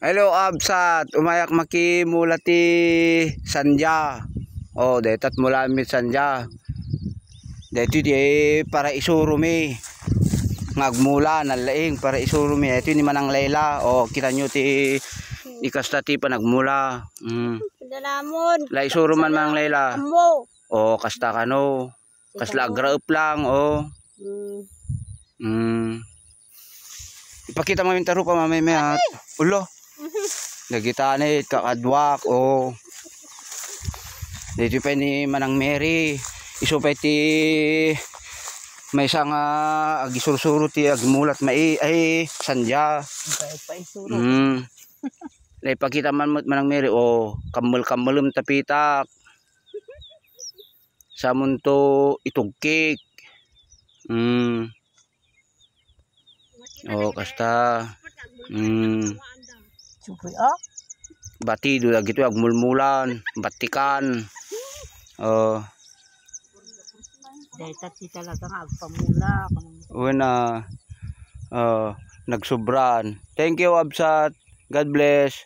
Hello Absat, umayak makimula ti Sanja. Oh, detat mula mit Sanja. Dito di para isurumi. Ngagmula nalaing para isurumi. Ito ni Manang Layla. Oh, kita nyo ti ikasta ti panagmula. Dalamon. La isuruman Manang Layla. Ammo. Oh, kasta kano. Kasla agraup lang, oh. Ipakita mo yung tarupa mamaya. Ulo. Nagitanit, kakadwak, oh. Dito pa ni Manang Mary. Iso pa ti may isang agisursuro ti agmulat mai ay Sanja. Ipakita man mo Manang Mary, oh. Kamul-kamulum tapitak. Samun to itugkik. Oh, kasta. Batido lagi itu agmulmulan, batikan. Oh. Dahil tati talagang agpamula. Una. Nagsubran. Thank you Absat. God bless.